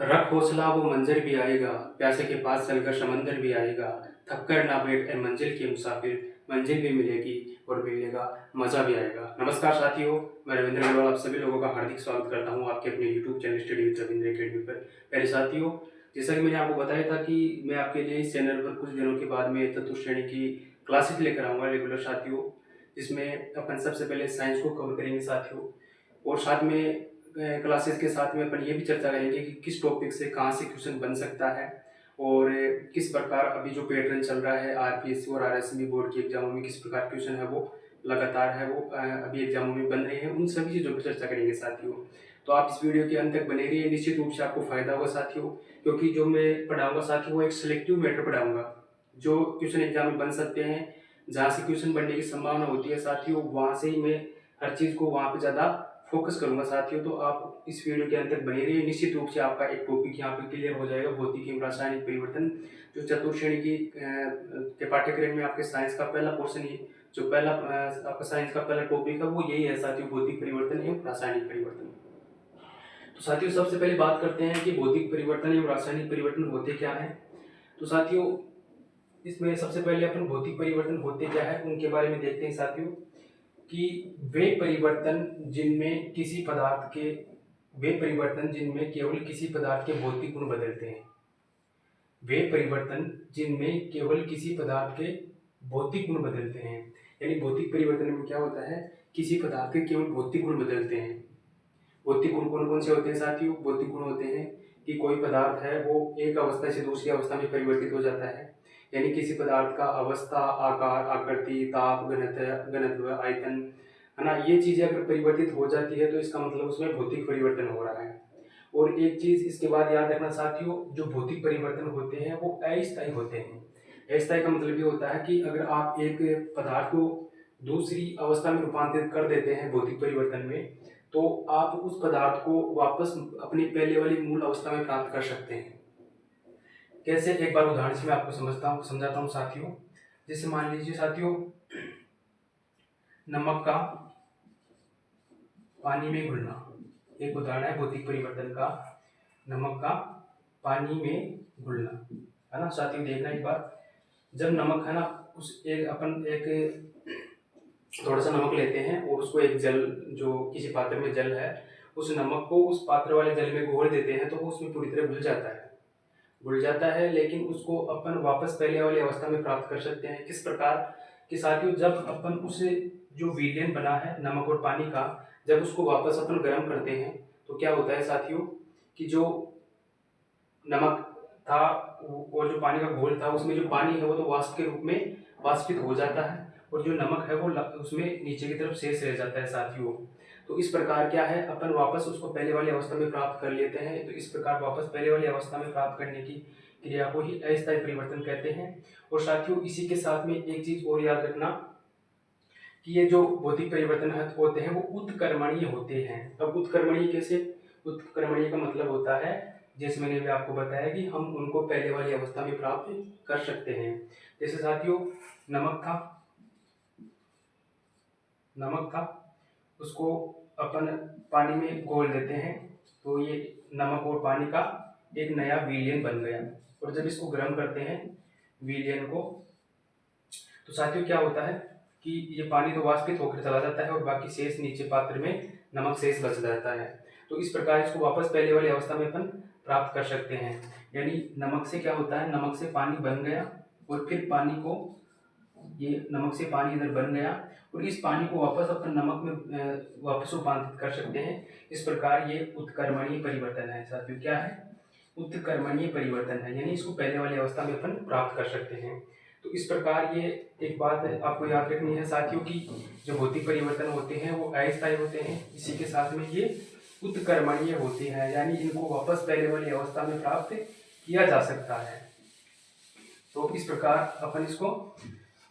रख हौसला वो मंज़र भी आएगा, प्यासे के पास चलकर समंदर भी आएगा, थक कर ना बैठ ए मंजिल के मुसाफिर, मंजिल भी मिलेगी और मिलने का मज़ा भी आएगा। नमस्कार साथियों, मैं रविंद्र अग्रवाल आप सभी लोगों का हार्दिक स्वागत करता हूँ आपके अपने YouTube channel study with Ravindra academy पर। प्यारे साथियों, जैसा कि मैंने आपको बताया था कि मैं आपके लिए इस चैनल पर कुछ दिनों के बाद में चतुर्थ श्रेणी की क्लासेस लेकर आऊँगा रेगुलर साथियों, जिसमें अपन सबसे पहले साइंस को कवर करेंगे साथियों, और साथ में क्लासेस के साथ में अपन ये भी चर्चा करेंगे कि किस टॉपिक से कहाँ से क्वेश्चन बन सकता है और किस प्रकार अभी जो पैटर्न चल रहा है आरपीएससी और आरएसबी बोर्ड के एग्जामों में किस प्रकार क्वेश्चन है वो लगातार है वो अभी एग्जामों में बन रहे हैं, उन सभी चीज़ों पर चर्चा करेंगे साथियों। तो आप इस वीडियो के अंत तक बने रहिए, निश्चित रूप से आपको फायदा होगा साथियों, क्योंकि जो मैं पढ़ाऊंगा साथियों वो एक सिलेक्टिव मैटर पढ़ाऊंगा। जो क्वेश्चन एग्जाम में बन सकते हैं, जहाँ से क्वेश्चन बनने की संभावना होती है साथियों, वहाँ से ही मैं हर चीज़ को वहाँ पे ज़्यादा फोकस करूंगा साथियों। तो आप इस वीडियो के अंत तक बने रहिए, निश्चित रूप से आपका एक टॉपिक यहाँ पे क्लियर हो जाएगा, भौतिक एवं रासायनिक परिवर्तन। जो चतुर्थ श्रेणी की के पाठ्यक्रम में आपके साइंस का पहला पोर्शन ही जो पहला आपका साइंस का पहला टॉपिक है वो यही है साथियों, भौतिक परिवर्तन एवं रासायनिक परिवर्तन। तो साथियों सबसे पहले बात करते हैं कि भौतिक परिवर्तन एवं रासायनिक परिवर्तन होते क्या है। तो साथियों इसमें सबसे पहले अपन भौतिक परिवर्तन होते क्या है उनके बारे में देखते हैं साथियों, कि वे परिवर्तन जिनमें किसी पदार्थ के वे परिवर्तन जिनमें केवल किसी पदार्थ के भौतिक गुण बदलते हैं। वे परिवर्तन जिनमें केवल किसी पदार्थ के भौतिक गुण बदलते हैं। यानी भौतिक परिवर्तन में क्या होता है, किसी पदार्थ के केवल भौतिक गुण बदलते हैं। भौतिक गुण कौन कौन से होते हैं साथियों? भौतिक गुण होते हैं कि कोई पदार्थ है वो एक अवस्था से दूसरी अवस्था में परिवर्तित हो जाता है। यानी किसी पदार्थ का अवस्था, आकार, आकृति, ताप, घनत्व, आयतन, है ना, ये चीजें अगर परिवर्तित हो जाती है तो इसका मतलब उसमें भौतिक परिवर्तन हो रहा है। और एक चीज इसके बाद याद रखना साथियों, जो भौतिक परिवर्तन होते हैं वो अस्थायी होते हैं। अस्थायी का मतलब ये होता है कि अगर आप एक पदार्थ को दूसरी अवस्था में रूपांतरित कर देते हैं भौतिक परिवर्तन में, तो आप उस पदार्थ को वापस अपनी पहले वाली मूल अवस्था में प्राप्त कर सकते हैं। कैसे, एक बार उदाहरण से मैं आपको समझाता हूँ साथियों। जैसे मान लीजिए साथियों, नमक का पानी में घुलना एक उदाहरण है भौतिक परिवर्तन का। नमक का पानी में घुलना, है ना साथियों। देखना एक बार, जब नमक है ना, उस एक अपन एक थोड़ा सा नमक लेते हैं और उसको एक जल, जो किसी पात्र में जल है, उस नमक को उस पात्र वाले जल में घोल देते हैं तो वो उसमें पूरी तरह घुल जाता है। लेकिन उसको अपन वापस पहले वाली अवस्था में प्राप्त कर सकते हैं। किस प्रकार कि साथियों, जब अपन उसे जो विलयन बना है नमक और पानी का, जब उसको वापस अपन गर्म करते हैं तो क्या होता है साथियों, कि जो नमक था और जो पानी का घोल था उसमें जो पानी है वो तो वाष्प के रूप में वाष्पित हो जाता है, और जो नमक है वो उसमें नीचे की तरफ शेष रह जाता है साथियों। तो इस प्रकार क्या है, अपन वापस उसको पहले वाली अवस्था में प्राप्त कर लेते हैं। तो इस प्रकार वापस पहले वाली अवस्था में प्राप्त करने की क्रिया को ही अस्थायी परिवर्तन कहते हैं। और साथियों इसी के साथ में एक चीज और याद रखना, कि ये जो भौतिक परिवर्तन होते हैं वो उत्क्रमणीय होते हैं। अब उत्क्रमणीय कैसे? उत्क्रमणीय का मतलब होता है, जैसे मैंने भी आपको बताया, कि हम उनको पहले वाली अवस्था में प्राप्त कर सकते हैं। जैसे साथियों, नमक था नमक था उसको अपन पानी में घोल देते हैं तो ये नमक और पानी का एक नया विलयन बन गया। और जब इसको गर्म करते हैं विलयन को, तो साथियों क्या होता है कि ये पानी तो वाष्पित होकर चला जाता है और बाकी शेष नीचे पात्र में नमक शेष बच जाता है। तो इस प्रकार इसको वापस पहले वाली अवस्था में अपन प्राप्त कर सकते हैं। यानी नमक से क्या होता है, नमक से पानी बन गया और फिर पानी को, ये नमक से पानी इधर बन गया और इस पानी को वापस अपन नमक में वापस रूपांतरित कर सकते हैं। इस प्रकार ये उत्क्रमणीय परिवर्तन है साथियों। क्या है? उत्क्रमणीय परिवर्तन है, यानी इसको पहले वाली अवस्था में अपन प्राप्त कर सकते हैं। तो इस प्रकार ये एक बात आपको याद रखनी है साथियों, की जो भौतिक परिवर्तन होते हैं वो अस्थायी होते हैं, इसी के साथ में ये उत्क्रमणीय होते हैं, यानी इनको वापस पहले वाली अवस्था में प्राप्त किया जा सकता है। तो इस प्रकार अपन इसको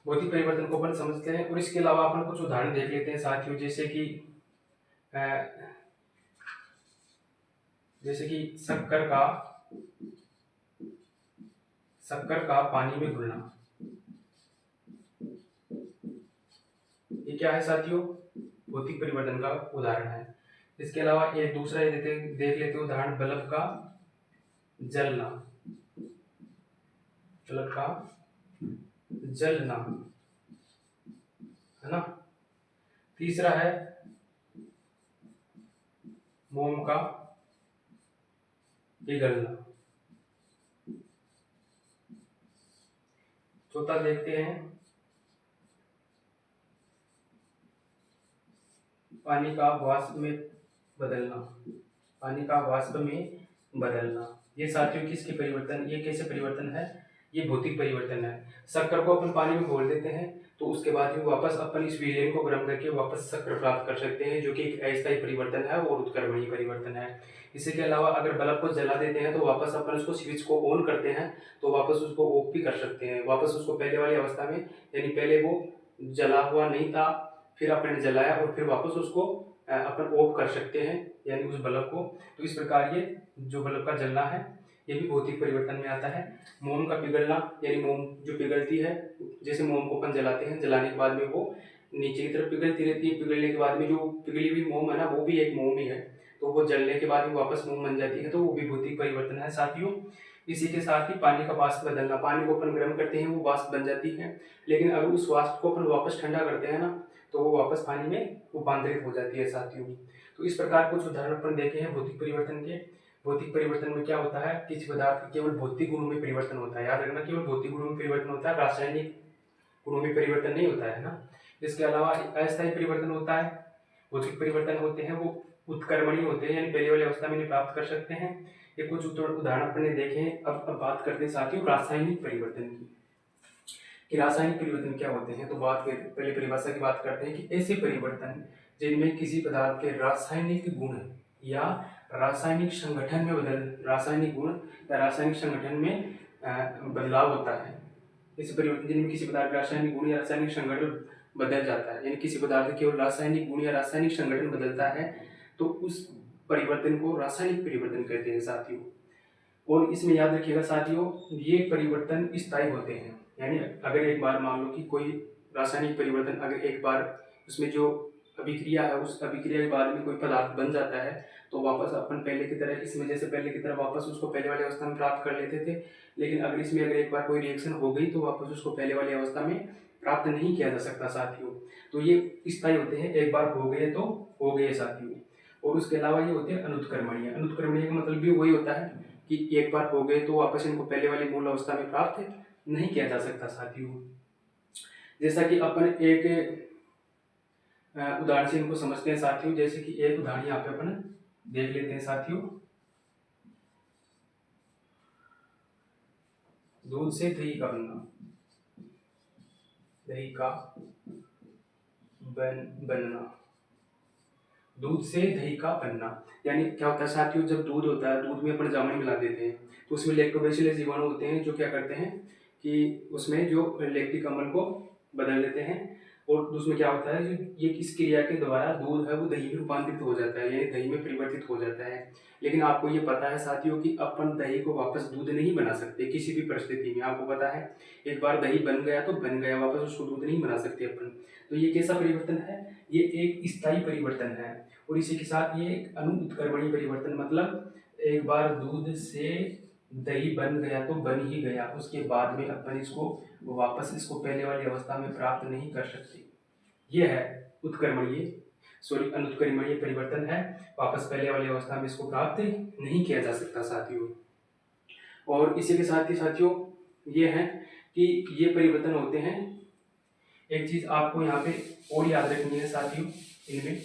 भौतिक परिवर्तन को अपन समझते हैं। और इसके अलावा अपन कुछ उदाहरण देख लेते हैं साथियों, जैसे कि शक्कर का पानी में घुलना। ये क्या है साथियों? भौतिक परिवर्तन का उदाहरण है। इसके अलावा एक दूसरा देख लेते हैं उदाहरण, बल्ब का जलना, जल का जलना, है ना। तीसरा है मोम का पिघलना। चौथा देखते हैं पानी का वाष्प में बदलना, पानी का वाष्प में बदलना। ये साथियों किसके परिवर्तन, ये कैसे परिवर्तन है, ये भौतिक परिवर्तन है। शक्कर को अपन पानी में घोल देते हैं तो उसके बाद में वापस अपन इस विलयन को गर्म करके वापस शक्कर प्राप्त कर सकते हैं, जो कि एक अस्थायी परिवर्तन है और उत्क्रमणीय परिवर्तन है। इसके अलावा अगर बल्ब को जला देते हैं तो वापस अपन उसको स्विच को ऑन करते हैं तो वापस उसको ऑफ भी कर सकते हैं, वापस उसको पहले वाली अवस्था में, यानी पहले वो जला हुआ नहीं था, फिर अपन जलाया और फिर वापस उसको अपन ऑफ कर सकते हैं, यानी उस बल्ब को। तो इस प्रकार ये जो बल्ब का जलना है ये भी भौतिक परिवर्तन में आता है। मोम का पिघलना, यानी मोम जो पिघलती है, जैसे मोम को अपन जलाते हैं, जलाने के बाद में वो नीचे की तरफ पिघलती रहती है, पिघलने के बाद में जो पिघली हुई मोम है ना, वो भी एक मोम ही है, तो वो जलने के बाद में वापस मोम बन जाती है, तो वो भी भौतिक परिवर्तन है साथियों। इसी के साथ ही पानी का वाष्प बदलना, पानी को अपन गर्म करते हैं वो वाष्प बन जाती है, लेकिन अगर उस वाष्प को अपन वापस ठंडा करते हैं ना तो वो वापस पानी में रूपांतरित हो जाती है साथियों। तो इस प्रकार कुछ उदाहरण अपन देखे हैं भौतिक परिवर्तन के। भौतिक परिवर्तन में क्या होता है, किसी पदार्थ के केवल भौतिक गुणों में परिवर्तन होता है, याद रखना, केवल भौतिक गुणों में परिवर्तन होता है, रासायनिक गुणों में परिवर्तन नहीं होता है ना। इसके अलावा अस्थायी परिवर्तन होता है। भौतिक परिवर्तन होते हैं वो उत्क्रमणीय होते हैं, यानी पहले वाली अवस्था में प्राप्त कर सकते हैं। ये कुछ उदाहरण अपने देखे हैं। अब बात करते हैं साथियों रासायनिक परिवर्तन की, कि रासायनिक परिवर्तन क्या होते हैं। तो बात पहले परिभाषा की बात करते हैं कि ऐसे परिवर्तन जिनमें किसी पदार्थ के रासायनिक गुण या रासायनिक संगठन में रासायनिक गुण या रासायनिक संगठन में बदलाव होता है। ऐसे परिवर्तन जिनमें किसी पदार्थ का रासायनिक गुण या रासायनिक संगठन बदल जाता है, यानी किसी पदार्थ केवल रासायनिक गुण या रासायनिक संगठन बदलता है, तो उस परिवर्तन को रासायनिक परिवर्तन कहते हैं साथियों। और इसमें याद रखिएगा साथियों, ये परिवर्तन स्थायी होते हैं, यानी अगर एक बार मान लो कि कोई रासायनिक परिवर्तन, अगर एक बार उसमें जो अभिक्रिया है उस अभिक्रिया के बाद में कोई पदार्थ बन जाता है तो वापस अपन पहले की तरह, इसमें जैसे पहले की तरह वापस उसको पहले वाली अवस्था में प्राप्त कर लेते थे, लेकिन अगर इसमें अगर एक बार कोई रिएक्शन हो गई तो वापस उसको पहले वाली अवस्था में प्राप्त नहीं किया जा सकता साथियों। तो ये स्थायी होते हैं, एक बार हो गए तो हो गए साथियों। और उसके अलावा ये होते हैं अनुत्क्रमणीय। अनुत्क्रमणीय का मतलब भी वही होता है कि एक बार हो गए तो वापस इनको पहले वाली मूल अवस्था में प्राप्त नहीं किया जा सकता साथियों। जैसा कि अपन एक उदाहरण से इनको समझते हैं साथियों, जैसे कि एक उदाहरण यहाँ पे अपन देख लेते हैं साथियों। दूध से दही का बनना, दही का बनना, दूध से दही का बनना, यानी क्या होता है साथियों, जब दूध होता है, दूध में अपन जामुन मिला देते हैं तो उसमें लैक्टोबैसिलस जीवाणु होते हैं जो क्या करते हैं कि उसमें जो लैक्टिक अम्ल को बदल देते हैं, और उसमें क्या होता है ये इस क्रिया के द्वारा दूध है वो दही में रूपांतरित हो जाता है, यानी दही में परिवर्तित हो जाता है। लेकिन आपको ये पता है साथियों कि अपन दही को वापस दूध नहीं बना सकते किसी भी परिस्थिति में, आपको पता है एक बार दही बन गया तो बन गया, वापस उसको दूध नहीं बना सकते अपन। तो ये कैसा परिवर्तन है, ये एक स्थायी परिवर्तन है। और इसी के साथ ये एक अनुत्क्रमणीय परिवर्तन, मतलब एक बार दूध से दही बन गया तो बन ही गया, उसके बाद में अपन इसको वापस इसको पहले वाली अवस्था में प्राप्त नहीं कर सकते। यह है अनुत्क्रमणीय परिवर्तन है, वापस पहले वाली अवस्था में इसको प्राप्त नहीं किया जा सकता साथियों। और इसी के साथ ही साथियों ये है कि ये परिवर्तन होते हैं। एक चीज आपको यहाँ पे और याद रखनी है साथियों, इनमें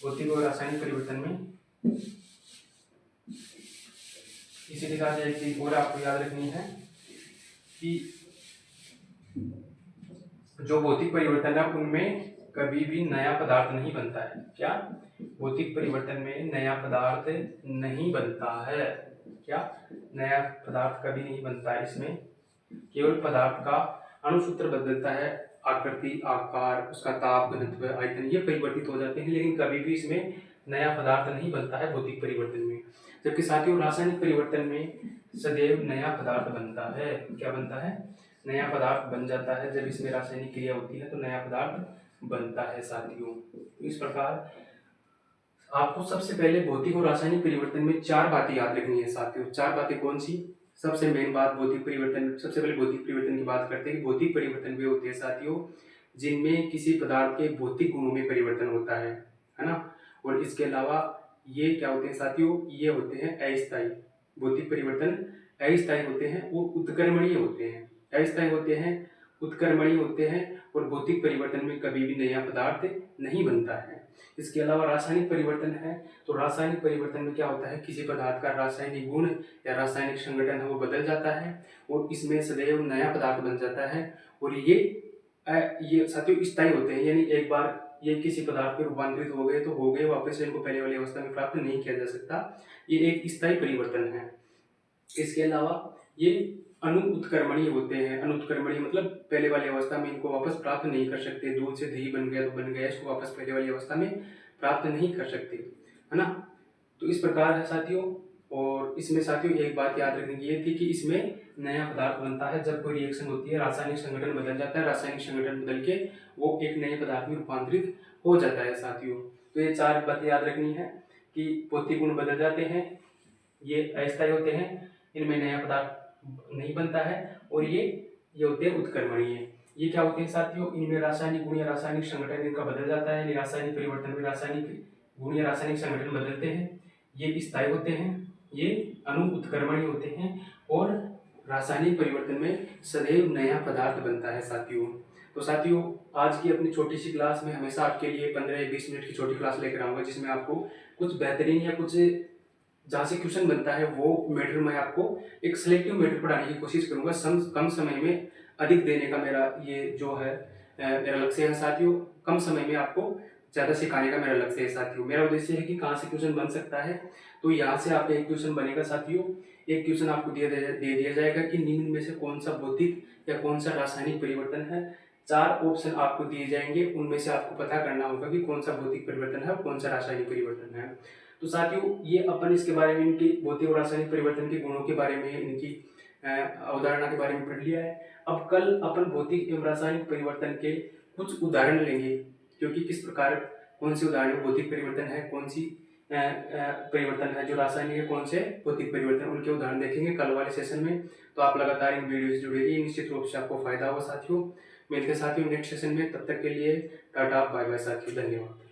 भौतिक और रासायनिक परिवर्तन में, इसी के साथ एक चीज और आपको याद रखनी है कि जो भौतिक परिवर्तन है उनमें कभी भी नया पदार्थ नहीं बनता है। क्या, भौतिक परिवर्तन में नया पदार्थ नहीं बनता है। क्या, नया पदार्थ कभी नहीं बनता है, इसमें केवल पदार्थ का अणुसूत्र बदलता है, आकृति, आकार, उसका ताप, घनत्व, आयतन ये परिवर्तित हो जाते हैं, लेकिन कभी भी इसमें नया पदार्थ नहीं बनता है भौतिक परिवर्तन में। जबकि साथियों रासायनिक परिवर्तन में सदैव नया पदार्थ बनता है। क्या बनता है, नया पदार्थ बन जाता है, जब इसमें रासायनिक क्रिया होती है तो नया पदार्थ बनता है साथियों। इस प्रकार आपको सबसे पहले भौतिक और रासायनिक परिवर्तन में 4 बातें याद रखनी है साथियों। 4 बातें कौन सी? सबसे मेन बात भौतिक परिवर्तन, सबसे पहले भौतिक परिवर्तन की बात करते हैं। भौतिक परिवर्तन वे होते हैं साथियों जिनमें किसी पदार्थ के भौतिक गुणों में परिवर्तन होता है ना? और इसके अलावा ये क्या होते हैं साथियों? ये होते हैं अस्थायी। भौतिक परिवर्तन अस्थायी होते हैं और उत्क्रमणीय होते हैं। अस्थायी होते हैं, उत्क्रमणीय होते हैं और भौतिक परिवर्तन में कभी भी नया पदार्थ नहीं बनता है। इसके अलावा रासायनिक परिवर्तन है, तो रासायनिक परिवर्तन में क्या होता है? किसी पदार्थ का रासायनिक गुण या रासायनिक संगठन है वो बदल जाता है और इसमें सदैव नया पदार्थ बन जाता है। और ये साथियों स्थायी होते हैं, यानी एक बार ये किसी पदार्थ में रूपांतरित हो गए तो हो गए, वापस से इनको पहले वाली अवस्था में प्राप्त नहीं किया जा सकता। ये एक स्थायी परिवर्तन है। इसके अलावा ये अनुत्क्रमणीय होते हैं। अनुत्क्रमणीय मतलब पहले वाली अवस्था में इनको वापस प्राप्त नहीं कर सकते। दूध से दही बन गया तो बन गया, इसको वापस पहले वाली अवस्था में प्राप्त नहीं कर सकते, है ना? तो इस प्रकार है साथियों। और इसमें साथियों एक बात याद रखने की ये थी कि इसमें नया पदार्थ बनता है जब कोई रिएक्शन होती है, रासायनिक संगठन बदल जाता है, रासायनिक संगठन बदल के वो एक नए पदार्थ में रूपांतरित हो जाता है साथियों। तो ये 4 बातें याद रखनी है कि भौतिक गुण बदल जाते हैं, ये अस्थायी होते हैं, इनमें नया पदार्थ नहीं बनता है, और ये होते हैं उत्क्रमणीय। ये क्या होते हैं साथियों? इनमें रासायनिक गुण या रासायनिक संगठन इनका बदल जाता है। रासायनिक परिवर्तन में रासायनिक गुण या रासायनिक संगठन बदलते हैं। ये स्थायी होते हैं, ये उत्क्रमणीय होते हैं और रासायनिक परिवर्तन में सदैव नया पदार्थ बनता है साथियों। तो साथियों आज की अपनी छोटी सी क्लास में हमेशा आपके लिए 15 या 20 मिनट की छोटी क्लास लेकर आऊंगा, जिसमें आपको कुछ बेहतरीन या कुछ जहाँ से क्वेश्चन बनता है वो मैटर मैं आपको एक सिलेक्टिव मैटर पढ़ाने की कोशिश करूंगा। कम समय में अधिक देने का मेरा ये जो है मेरा लक्ष्य है साथियों। कम समय में आपको ज़्यादा सिखाने का मेरा लक्ष्य है साथियों। मेरा उद्देश्य है कि कहाँ से क्वेश्चन बन सकता है, तो यहाँ से आपका एक क्वेश्चन बनेगा साथियों। एक क्वेश्चन आपको दे दिया जाएगा कि निम्न में से कौन सा भौतिक या कौन सा रासायनिक परिवर्तन है। 4 ऑप्शन आपको दिए जाएंगे, उनमें से आपको पता करना होगा कि कौन सा भौतिक परिवर्तन है और कौन सा रासायनिक परिवर्तन है। तो साथियों ये अपन इसके बारे में, इनकी भौतिक और रासायनिक परिवर्तन के गुणों के बारे में, इनकी अवधारणा के बारे में पढ़ लिया है। अब कल अपन भौतिक एवं रासायनिक परिवर्तन के कुछ उदाहरण लेंगे, क्योंकि किस प्रकार कौन से उदाहरण भौतिक परिवर्तन है, कौन सी परिवर्तन है जो रासायनिक है, कौन से भौतिक परिवर्तन, उनके उदाहरण देखेंगे कल वाले सेशन में। तो आप लगातार इन वीडियो से जुड़े रहिए, निश्चित रूप से आपको फायदा होगा साथियों। मिलते हैं साथियों नेक्स्ट सेशन में, तब तक के लिए टाटा बाय बाय साथियों, धन्यवाद।